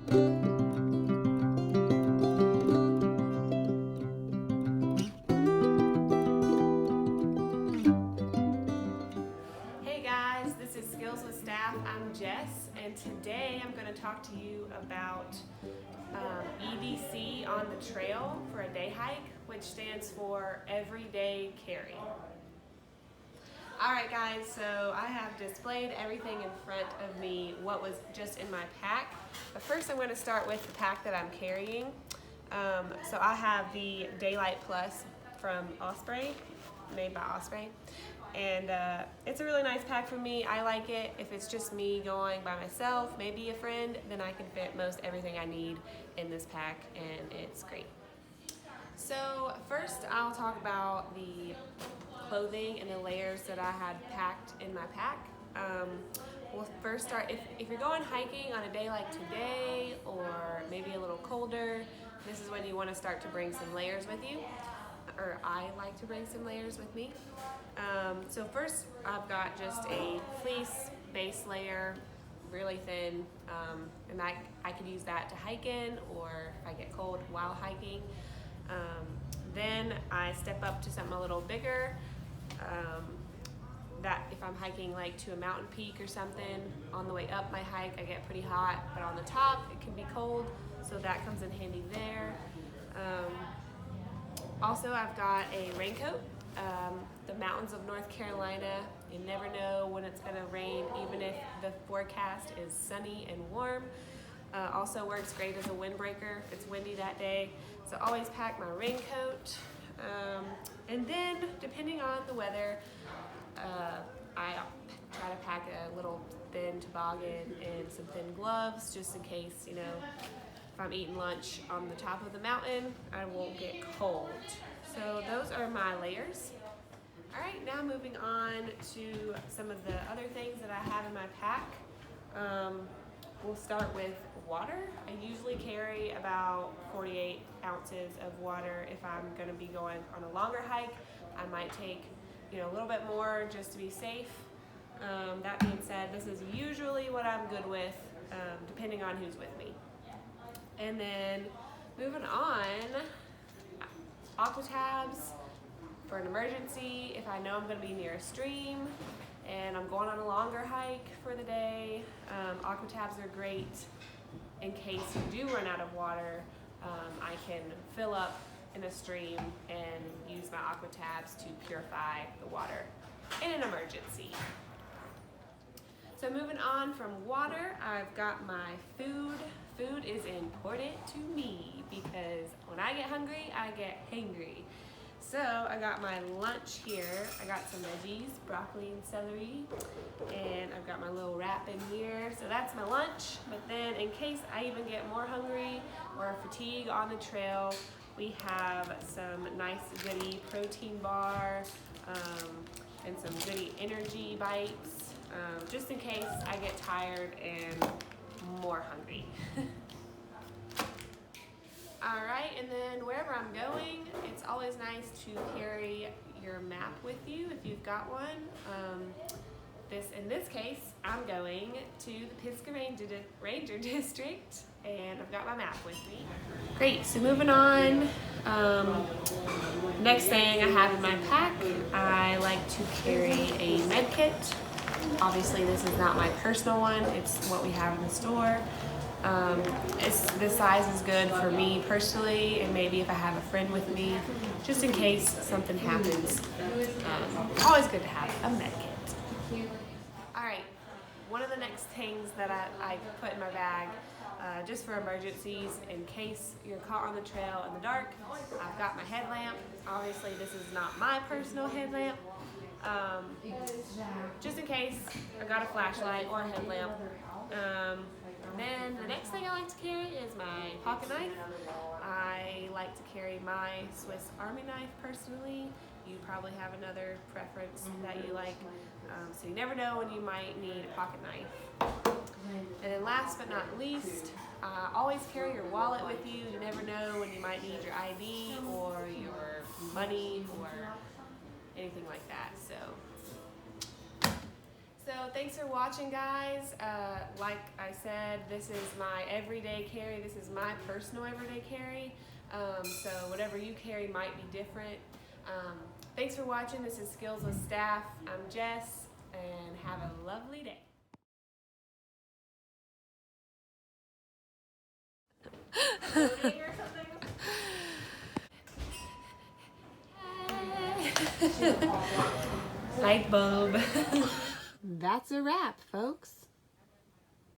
Hey guys, this is Skills with Staff. I'm Jess, and today I'm going to talk to you about EDC on the trail for a day hike, which stands for Everyday Carry. Alright guys, so I have displayed everything in front of me, what was just in my pack. But first I'm going to start with the pack that I'm carrying. So I have the Daylight Plus from Osprey, made by Osprey. And it's a really nice pack for me. I like it. If it's just me going by myself, maybe a friend, then I can fit most everything I need in this pack, and it's great. So first I'll talk about the clothing and the layers that I had packed in my pack. We'll first start, if you're going hiking on a day like today or maybe a little colder, this is when you want to start to bring some layers with you. Or I like to bring some layers with me. So first I've got just a fleece base layer, really thin, and I could use that to hike in, or if I get cold while hiking. Then I step up to something a little bigger, that if I'm hiking like to a mountain peak or something, on the way up my hike I get pretty hot, but on the top it can be cold, so that comes in handy there. Also, I've got a raincoat. The mountains of North Carolina, you never know when it's going to rain, even if the forecast is sunny and warm. Also works great as a windbreaker if it's windy that day. So always pack my raincoat. And then, depending on the weather, I try to pack a little thin toboggan and some thin gloves, just in case, if I'm eating lunch on the top of the mountain, I won't get cold. So those are my layers. All right, now moving on to some of the other things that I have in my pack. We'll start with water. I usually carry about 48 ounces of water. If I'm gonna be going on a longer hike, I might take a little bit more just to be safe. That being said, this is usually what I'm good with, depending on who's with me. And then moving on, Aquatabs for an emergency. If I know I'm going to be near a stream and I'm going on a longer hike for the day, Aquatabs are great in case you do run out of water. I can fill up in a stream and use my Aquatabs to purify the water in an emergency. So moving on from water, I've got my food. Food is important to me because when I get hungry, I get hangry. So I got my lunch here. I got some veggies, broccoli and celery, and I've got my little wrap in here. So that's my lunch. But then in case I even get more hungry or fatigue on the trail, we have some nice goody protein bar and some goody energy bites, just in case I get tired and more hungry. All right, and then wherever I'm going, it's always nice to carry your map with you if you've got one. In this case, I'm going to the Pisgah Ranger District, and I've got my map with me. Great, so moving on. Next thing I have in my pack, I like to carry a med kit. Obviously, this is not my personal one, it's what we have in the store. This size is good for me personally, and maybe if I have a friend with me, just in case something happens. Always good to have a med kit. Alright, one of the next things that I put in my bag, just for emergencies, in case you're caught on the trail in the dark, I've got my headlamp. Obviously, this is not my personal headlamp. Just in case, I got a flashlight or a headlamp. Then the next thing I like to carry is my pocket knife. I like to carry my Swiss Army knife personally. You probably have another preference that you like, so you never know when you might need a pocket knife. And then last but not least, always carry your wallet with you. You never know when you might need your ID or your money or anything like that. So thanks for watching, guys. Like I said, this is my everyday carry. This is my personal everyday carry. So whatever you carry might be different. Thanks for watching. This is Skills with Staff. I'm Jess, and have a lovely day. Light bulb. That's a wrap, folks.